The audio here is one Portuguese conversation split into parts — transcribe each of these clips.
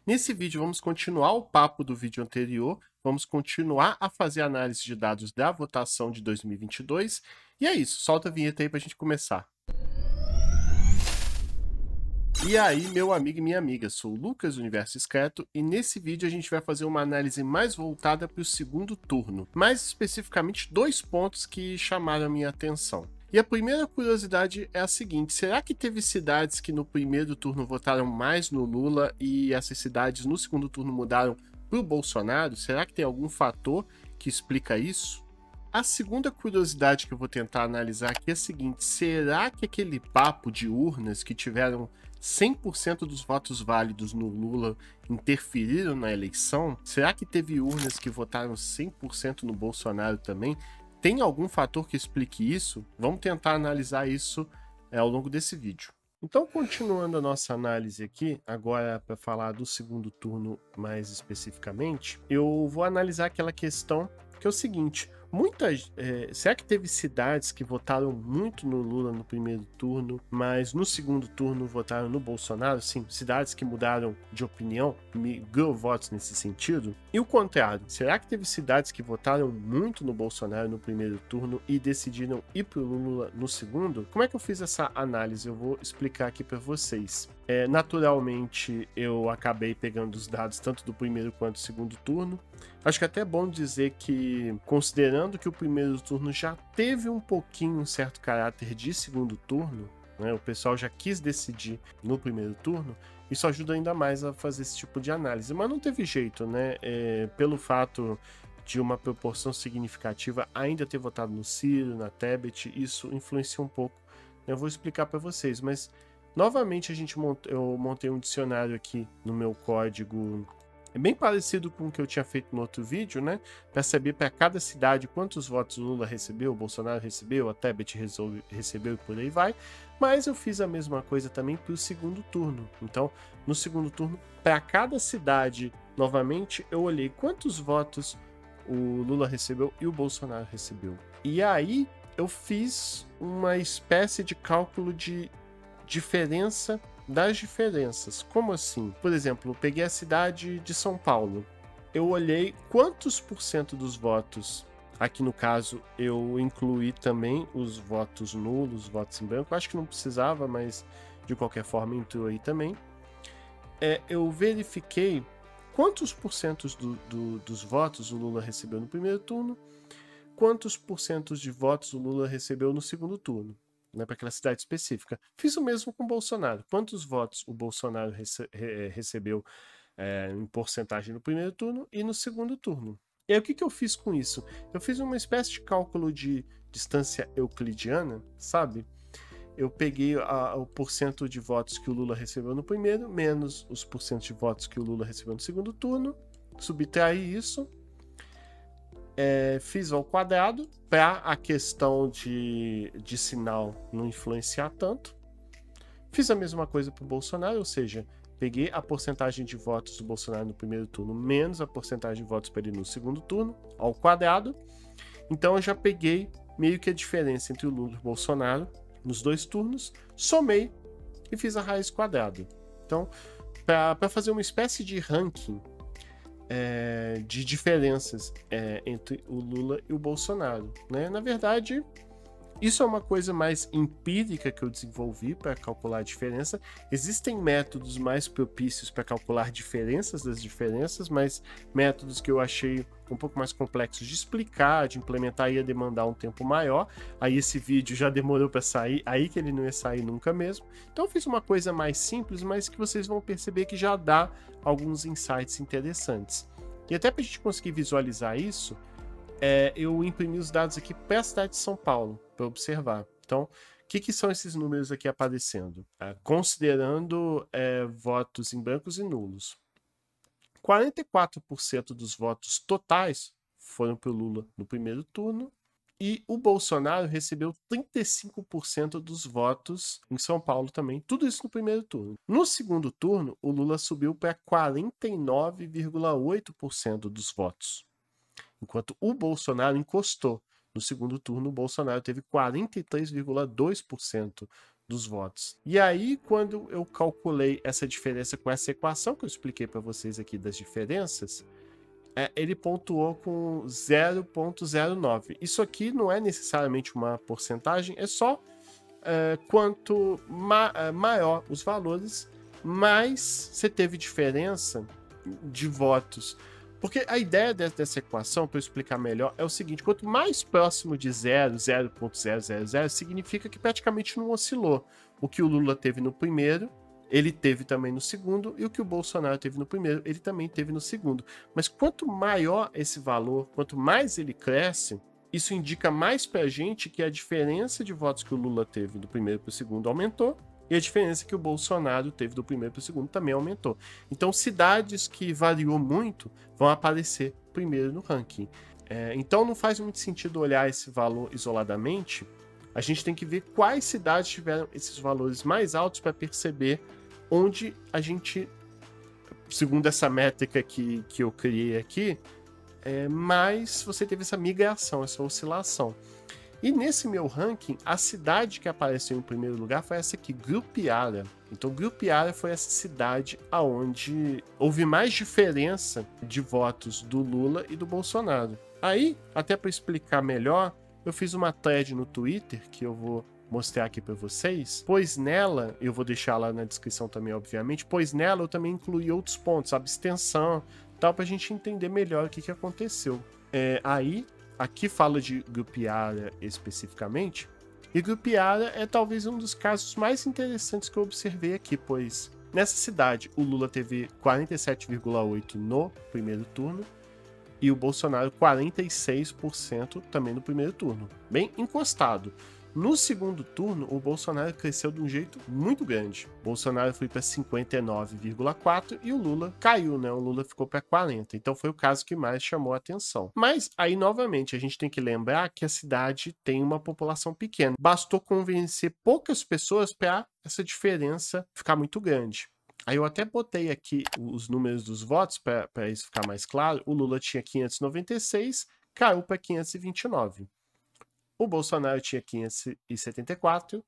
Nesse vídeo vamos continuar o papo do vídeo anterior, vamos continuar a fazer análise de dados da votação de 2022, e é isso, solta a vinheta aí pra gente começar. E aí, meu amigo e minha amiga, sou o Lucas, do Universo Discreto, e nesse vídeo a gente vai fazer uma análise mais voltada para o segundo turno, mais especificamente dois pontos que chamaram a minha atenção. E a primeira curiosidade é a seguinte: será que teve cidades que no primeiro turno votaram mais no Lula e essas cidades no segundo turno mudaram para o Bolsonaro? Será que tem algum fator que explica isso? A segunda curiosidade que eu vou tentar analisar aqui é a seguinte: será que aquele papo de urnas que tiveram 100% dos votos válidos no Lula interferiram na eleição? Será que teve urnas que votaram 100% no Bolsonaro também? Tem algum fator que explique isso? Vamos tentar analisar isso ao longo desse vídeo. Então, continuando a nossa análise aqui, agora para falar do segundo turno mais especificamente, eu vou analisar aquela questão que é o seguinte: será que teve cidades que votaram muito no Lula no primeiro turno, mas no segundo turno votaram no Bolsonaro? Sim, cidades que mudaram de opinião, migrou votos nesse sentido? E o contrário, será que teve cidades que votaram muito no Bolsonaro no primeiro turno e decidiram ir pro Lula no segundo? Como é que eu fiz essa análise? Eu vou explicar aqui para vocês. Naturalmente, eu acabei pegando os dados tanto do primeiro quanto do segundo turno. Acho que é até bom dizer que, considerando que o primeiro turno já teve um pouquinho um certo caráter de segundo turno, né, o pessoal já quis decidir no primeiro turno, isso ajuda ainda mais a fazer esse tipo de análise. Mas não teve jeito, né? Pelo fato de uma proporção significativa ainda ter votado no Ciro, na Tebet, isso influencia um pouco. Eu vou explicar para vocês, mas novamente eu montei um dicionário aqui no meu código. É bem parecido com o que eu tinha feito no outro vídeo, né? Para saber para cada cidade quantos votos o Lula recebeu, o Bolsonaro recebeu, a Tebet recebeu e por aí vai. Mas eu fiz a mesma coisa também para o segundo turno. Então, no segundo turno, para cada cidade, novamente, eu olhei quantos votos o Lula recebeu e o Bolsonaro recebeu. E aí eu fiz uma espécie de cálculo de diferença das diferenças. Como assim? Por exemplo, eu peguei a cidade de São Paulo. Eu olhei quantos por cento dos votos. Aqui no caso, eu incluí também os votos nulos, votos em branco. Acho que não precisava, mas de qualquer forma entrou aí também. Eu verifiquei quantos por cento dos votos o Lula recebeu no primeiro turno, quantos por cento de votos o Lula recebeu no segundo turno, né, para aquela cidade específica. Fiz o mesmo com o Bolsonaro. Quantos votos o Bolsonaro recebeu em porcentagem no primeiro turno e no segundo turno. E aí o que eu fiz com isso? Eu fiz uma espécie de cálculo de distância euclidiana, sabe? Eu peguei o porcento de votos que o Lula recebeu no primeiro, menos os porcentos de votos que o Lula recebeu no segundo turno, subtraí isso, fiz ao quadrado para a questão de sinal não influenciar tanto. Fiz a mesma coisa para o Bolsonaro, ou seja, peguei a porcentagem de votos do Bolsonaro no primeiro turno menos a porcentagem de votos para ele no segundo turno, ao quadrado. Então eu já peguei meio que a diferença entre o Lula e o Bolsonaro nos dois turnos, somei e fiz a raiz quadrada. Então, para fazer uma espécie de ranking de diferenças entre o Lula e o Bolsonaro, né? Na verdade, isso é uma coisa mais empírica que eu desenvolvi para calcular a diferença. Existem métodos mais propícios para calcular diferenças das diferenças, mas métodos que eu achei um pouco mais complexos de explicar, de implementar, ia demandar um tempo maior. Aí esse vídeo já demorou para sair, aí que ele não ia sair nunca mesmo. Então eu fiz uma coisa mais simples, mas que vocês vão perceber que já dá alguns insights interessantes. E até para a gente conseguir visualizar isso, eu imprimi os dados aqui para a cidade de São Paulo, para observar. Então, o que são esses números aqui aparecendo? Considerando votos em brancos e nulos. 44% dos votos totais foram para o Lula no primeiro turno, e o Bolsonaro recebeu 35% dos votos em São Paulo também. Tudo isso no primeiro turno. No segundo turno, o Lula subiu para 49,8% dos votos, enquanto o Bolsonaro encostou. No segundo turno, o Bolsonaro teve 43,2% dos votos. E aí, quando eu calculei essa diferença com essa equação que eu expliquei para vocês aqui das diferenças, ele pontuou com 0,09. Isso aqui não é necessariamente uma porcentagem, é só quanto maior os valores, mais você teve diferença de votos. Porque a ideia dessa equação, para eu explicar melhor, é o seguinte: quanto mais próximo de 0,000, significa que praticamente não oscilou. O que o Lula teve no primeiro, ele teve também no segundo, e o que o Bolsonaro teve no primeiro, ele também teve no segundo. Mas quanto maior esse valor, quanto mais ele cresce, isso indica mais pra gente que a diferença de votos que o Lula teve do primeiro para o segundo aumentou, e a diferença que o Bolsonaro teve do primeiro para o segundo também aumentou. Então, cidades que variou muito vão aparecer primeiro no ranking. Então, não faz muito sentido olhar esse valor isoladamente. A gente tem que ver quais cidades tiveram esses valores mais altos para perceber onde a gente, segundo essa métrica que eu criei aqui, mais você teve essa migração, essa oscilação. E nesse meu ranking, a cidade que apareceu em primeiro lugar foi essa aqui, Grupiara. Então, Grupiara foi essa cidade aonde houve mais diferença de votos do Lula e do Bolsonaro. Aí, até para explicar melhor, eu fiz uma thread no Twitter, que eu vou mostrar aqui para vocês, pois nela, eu vou deixar lá na descrição também, obviamente, pois nela eu também incluí outros pontos, abstenção, tal, para a gente entender melhor o que aconteceu. Aí, aqui fala de Grupiara especificamente, e Grupiara é talvez um dos casos mais interessantes que eu observei aqui, pois nessa cidade o Lula teve 47,8% no primeiro turno e o Bolsonaro 46% também no primeiro turno, bem encostado. No segundo turno, o Bolsonaro cresceu de um jeito muito grande. O Bolsonaro foi para 59,4% e o Lula caiu, né? O Lula ficou para 40%. Então foi o caso que mais chamou a atenção. Mas aí, novamente, a gente tem que lembrar que a cidade tem uma população pequena. Bastou convencer poucas pessoas para essa diferença ficar muito grande. Aí eu até botei aqui os números dos votos para isso ficar mais claro. O Lula tinha 596, caiu para 529. O Bolsonaro tinha 574,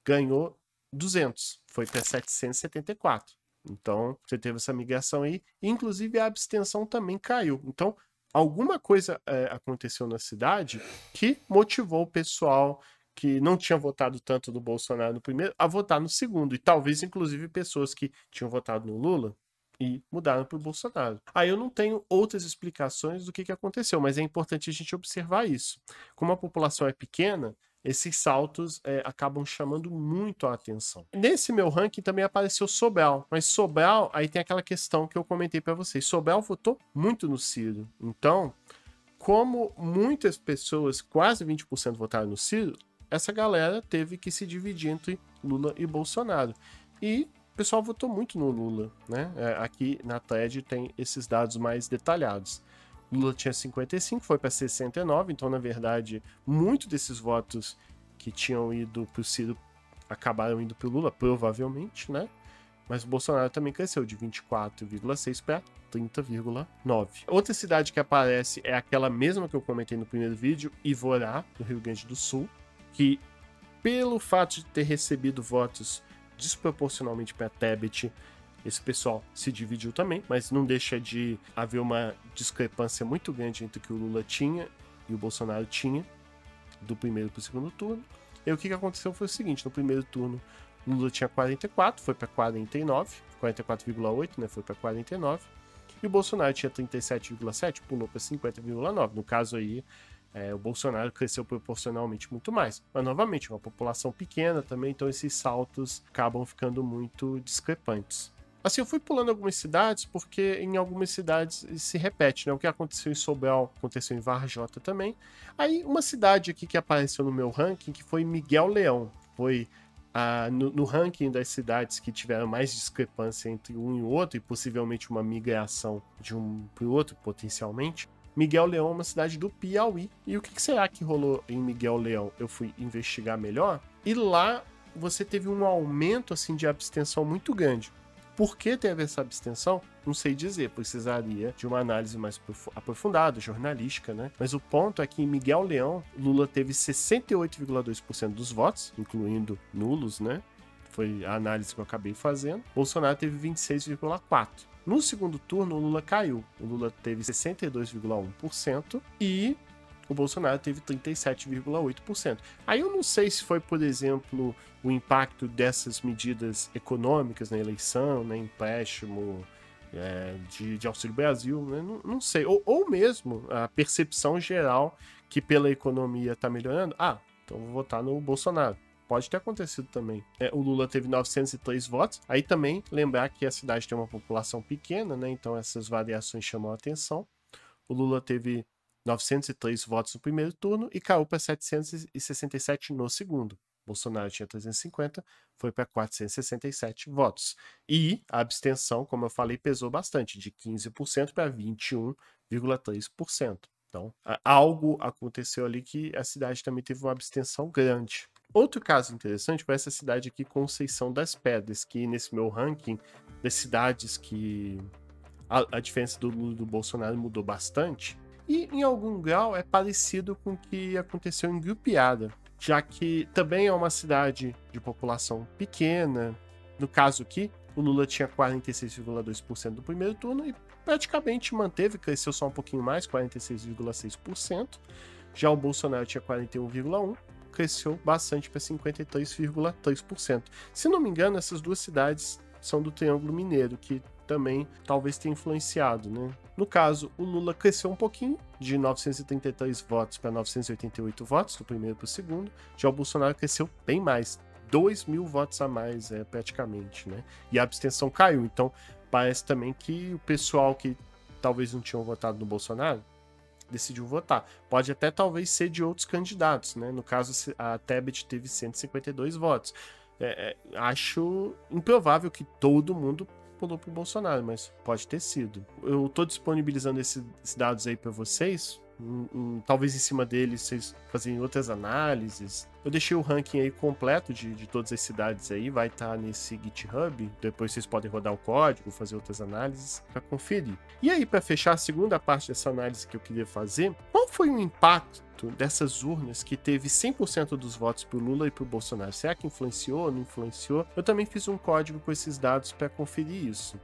ganhou 200, foi para 774. Então, você teve essa migração aí. Inclusive, a abstenção também caiu. Então, alguma coisa aconteceu na cidade que motivou o pessoal que não tinha votado tanto no Bolsonaro no primeiro a votar no segundo. E talvez, inclusive, pessoas que tinham votado no Lula e mudaram para o Bolsonaro. Aí eu não tenho outras explicações do que aconteceu, mas é importante a gente observar isso. Como a população é pequena, esses saltos acabam chamando muito a atenção. Nesse meu ranking também apareceu Sobral, mas Sobral, aí tem aquela questão que eu comentei para vocês. Sobral votou muito no Ciro. Então, como muitas pessoas, quase 20% votaram no Ciro, essa galera teve que se dividir entre Lula e Bolsonaro. E o pessoal votou muito no Lula, né? Aqui na thread tem esses dados mais detalhados. Lula tinha 55, foi para 69, então, na verdade, muito desses votos que tinham ido para o Ciro acabaram indo para o Lula, provavelmente, né? Mas o Bolsonaro também cresceu de 24,6 para 30,9. Outra cidade que aparece é aquela mesma que eu comentei no primeiro vídeo, Ivorá, no Rio Grande do Sul, que, pelo fato de ter recebido votos desproporcionalmente para Tebet, esse pessoal se dividiu também, mas não deixa de haver uma discrepância muito grande entre o que o Lula tinha e o Bolsonaro tinha, do primeiro para o segundo turno. E o que aconteceu foi o seguinte: no primeiro turno, o Lula tinha 44, foi para 49, 44,8, né, foi para 49, e o Bolsonaro tinha 37,7, pulou para 50,9. No caso aí, o Bolsonaro cresceu proporcionalmente muito mais. Mas, novamente, uma população pequena também, então esses saltos acabam ficando muito discrepantes. Assim, eu fui pulando algumas cidades, porque em algumas cidades se repete, né? O que aconteceu em Sobral aconteceu em Varjota também. Aí, uma cidade aqui que apareceu no meu ranking, que foi Miguel Leão. Foi no ranking das cidades que tiveram mais discrepância entre um e o outro, e possivelmente uma migração de um para o outro, potencialmente. Miguel Leão é uma cidade do Piauí. E o que será que rolou em Miguel Leão? Eu fui investigar melhor, e lá você teve um aumento assim de abstenção muito grande. Por que teve essa abstenção? Não sei dizer, precisaria de uma análise mais aprofundada, jornalística, né? Mas o ponto é que em Miguel Leão, Lula teve 68,2% dos votos, incluindo nulos, né? Foi a análise que eu acabei fazendo. Bolsonaro teve 26,4%. No segundo turno, o Lula caiu. O Lula teve 62,1% e o Bolsonaro teve 37,8%. Aí eu não sei se foi, por exemplo, o impacto dessas medidas econômicas na eleição, né, empréstimo de Auxílio Brasil, né, não sei. Ou mesmo a percepção geral que pela economia está melhorando. Então vou votar no Bolsonaro. Pode ter acontecido também. O Lula teve 903 votos. Aí também lembrar que a cidade tem uma população pequena, né? Então essas variações chamam a atenção. O Lula teve 903 votos no primeiro turno e caiu para 767 no segundo. Bolsonaro tinha 350, foi para 467 votos. E a abstenção, como eu falei, pesou bastante, de 15% para 21,3%. Então, algo aconteceu ali que a cidade também teve uma abstenção grande. Outro caso interessante foi essa cidade aqui, Conceição das Pedras, que nesse meu ranking das cidades que a diferença do Lula e do Bolsonaro mudou bastante, e em algum grau é parecido com o que aconteceu em Grupiada, já que também é uma cidade de população pequena. No caso aqui, o Lula tinha 46,2% do primeiro turno e praticamente manteve, cresceu só um pouquinho mais, 46,6%. Já o Bolsonaro tinha 41,1%, cresceu bastante para 53,3%. Se não me engano, essas duas cidades são do Triângulo Mineiro, que também talvez tenha influenciado, né? No caso, o Lula cresceu um pouquinho, de 933 votos para 988 votos, do primeiro para o segundo. Já o Bolsonaro cresceu bem mais, 2.000 votos a mais, praticamente, né? E a abstenção caiu, então parece também que o pessoal que talvez não tinham votado no Bolsonaro decidiu votar. Pode até talvez ser de outros candidatos, né? No caso, a Tebet teve 152 votos. Acho improvável que todo mundo pulou pro Bolsonaro, mas pode ter sido. Eu tô disponibilizando esses dados aí para vocês. Talvez em cima deles vocês fazerem outras análises. Eu deixei o ranking aí completo de todas as cidades aí, vai estar nesse GitHub. Depois vocês podem rodar o código, fazer outras análises para conferir. E aí, para fechar a segunda parte dessa análise que eu queria fazer, qual foi o impacto dessas urnas que teve 100% dos votos pro Lula e pro Bolsonaro? Será que influenciou, não influenciou? Eu também fiz um código com esses dados para conferir isso.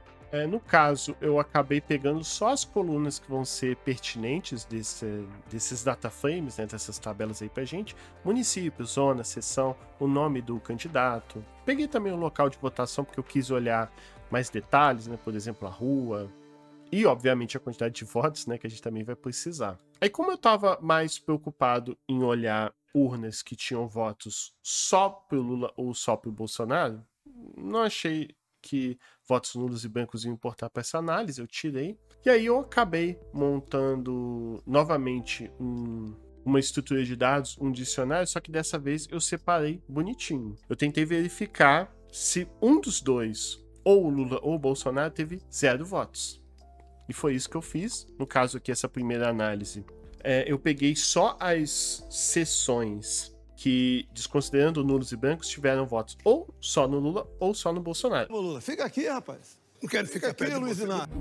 No caso, eu acabei pegando só as colunas que vão ser pertinentes desses data frames, né, dessas tabelas aí pra gente. Município, zona, seção, o nome do candidato. Peguei também o local de votação porque eu quis olhar mais detalhes, né, por exemplo, a rua. E, obviamente, a quantidade de votos, né, que a gente também vai precisar. Aí, como eu estava mais preocupado em olhar urnas que tinham votos só pro Lula ou só pro Bolsonaro, não achei que votos nulos e brancos iam importar para essa análise, eu tirei. E aí eu acabei montando novamente uma estrutura de dados, um dicionário, só que dessa vez eu separei bonitinho. Eu tentei verificar se um dos dois, ou o Lula ou o Bolsonaro, teve 0 votos. E foi isso que eu fiz. No caso aqui, essa primeira análise, eu peguei só as seções que, desconsiderando nulos e brancos, tiveram votos ou só no Lula ou só no Bolsonaro. Ô, Lula, fica aqui, rapaz. Não quero ficar aqui, Luiz Inácio.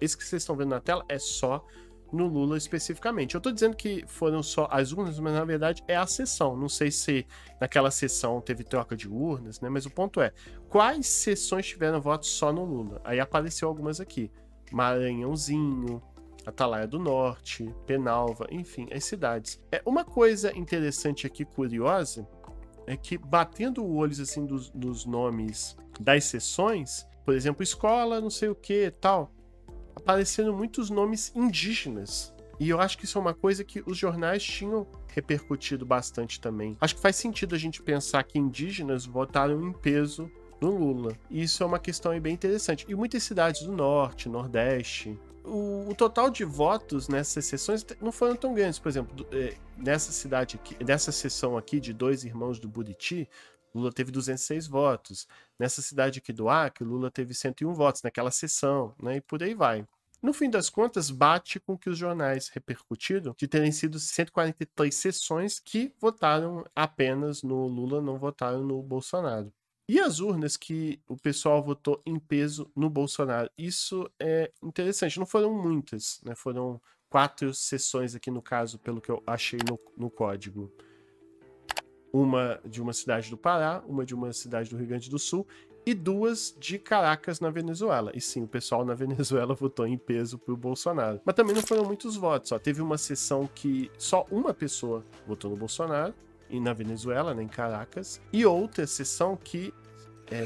Esse que vocês estão vendo na tela é só no Lula especificamente. Eu tô dizendo que foram só as urnas, mas na verdade é a sessão. Não sei se naquela sessão teve troca de urnas, né? Mas o ponto é, quais sessões tiveram votos só no Lula? Aí apareceu algumas aqui. Maranhãozinho, Atalaia do Norte, Penalva, enfim, as cidades. Uma coisa interessante aqui, curiosa, é que batendo o olho assim dos nomes das sessões, por exemplo, escola, não sei o que, tal, apareceram muitos nomes indígenas. E eu acho que isso é uma coisa que os jornais tinham repercutido bastante também. Acho que faz sentido a gente pensar que indígenas votaram em peso no Lula. E isso é uma questão aí bem interessante. E muitas cidades do Norte, Nordeste, o total de votos nessas sessões não foram tão grandes. Por exemplo, nessa cidade aqui, nessa sessão aqui de Dois Irmãos do Buriti, Lula teve 206 votos. Nessa cidade aqui do Acre, Lula teve 101 votos naquela sessão, né? E por aí vai. No fim das contas, bate com o que os jornais repercutiram de terem sido 143 sessões que votaram apenas no Lula, não votaram no Bolsonaro. E as urnas que o pessoal votou em peso no Bolsonaro? Isso é interessante. Não foram muitas, né? Foram 4 sessões aqui no caso, pelo que eu achei no código. Uma de uma cidade do Pará, uma de uma cidade do Rio Grande do Sul e 2 de Caracas, na Venezuela. E sim, o pessoal na Venezuela votou em peso pro Bolsonaro. Mas também não foram muitos votos. Ó. Teve uma sessão que só uma pessoa votou no Bolsonaro, e na Venezuela, né, em Caracas. E outra sessão que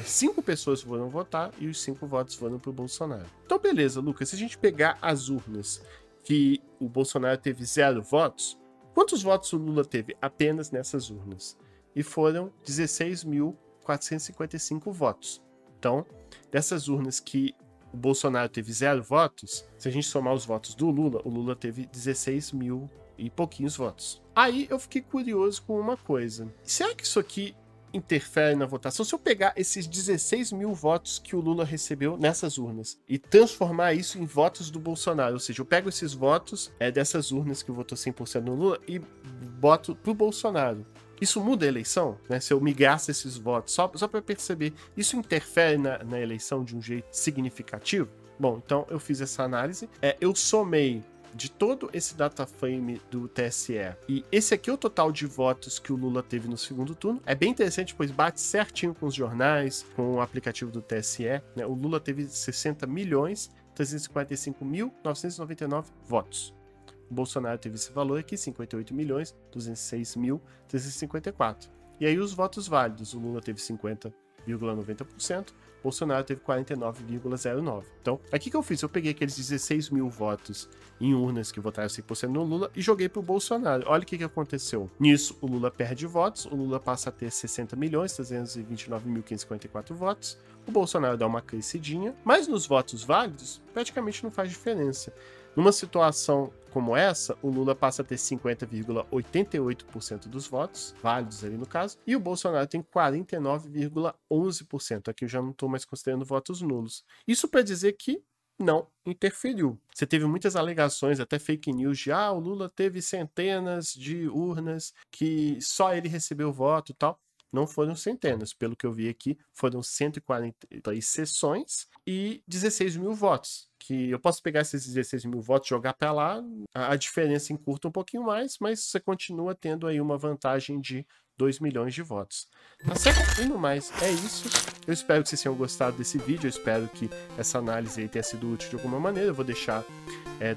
5 pessoas foram votar e os 5 votos foram pro Bolsonaro. Então, beleza, Lucas, se a gente pegar as urnas que o Bolsonaro teve 0 votos, quantos votos o Lula teve apenas nessas urnas? E foram 16.455 votos. Então, dessas urnas que o Bolsonaro teve 0 votos, se a gente somar os votos do Lula, o Lula teve 16 mil e pouquinhos votos. Aí eu fiquei curioso com uma coisa. Será que isso aqui interfere na votação? Se eu pegar esses 16 mil votos que o Lula recebeu nessas urnas e transformar isso em votos do Bolsonaro, ou seja, eu pego esses votos dessas urnas que votou 100% no Lula e boto pro Bolsonaro. Isso muda a eleição? Né? Se eu migrasse esses votos, só para perceber, isso interfere na eleição de um jeito significativo? Bom, então eu fiz essa análise. Eu somei de todo esse data frame do TSE. E esse aqui é o total de votos que o Lula teve no segundo turno. É bem interessante, pois bate certinho com os jornais, com o aplicativo do TSE. Né? O Lula teve 60.345.999 votos. O Bolsonaro teve esse valor aqui, 58.206.354. E aí os votos válidos. O Lula teve 50,90%. Bolsonaro teve 49,09%. Então, aqui que eu fiz? Eu peguei aqueles 16 mil votos em urnas que votaram 100% no Lula e joguei pro Bolsonaro. Olha o que aconteceu. Nisso, o Lula perde votos, o Lula passa a ter 60.329.554 votos, o Bolsonaro dá uma crescidinha, mas nos votos válidos, praticamente não faz diferença. Numa situação como essa, o Lula passa a ter 50,88% dos votos, válidos ali no caso, e o Bolsonaro tem 49,11%. Aqui eu já não estou mais considerando votos nulos. Isso para dizer que não interferiu. Você teve muitas alegações, até fake news, de o Lula teve centenas de urnas que só ele recebeu voto e tal. Não foram centenas, pelo que eu vi aqui, foram 143 sessões e 16 mil votos. Que eu posso pegar esses 16 mil votos, jogar para lá, a diferença encurta um pouquinho mais, mas você continua tendo aí uma vantagem de 2 milhões de votos. Tá certo? E no mais, é isso. Eu espero que vocês tenham gostado desse vídeo, eu espero que essa análise aí tenha sido útil de alguma maneira. Eu vou deixar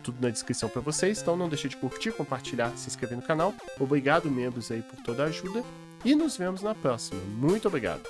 tudo na descrição para vocês, então não deixe de curtir, compartilhar, se inscrever no canal. Obrigado, membros, aí por toda a ajuda. E nos vemos na próxima. Muito obrigado!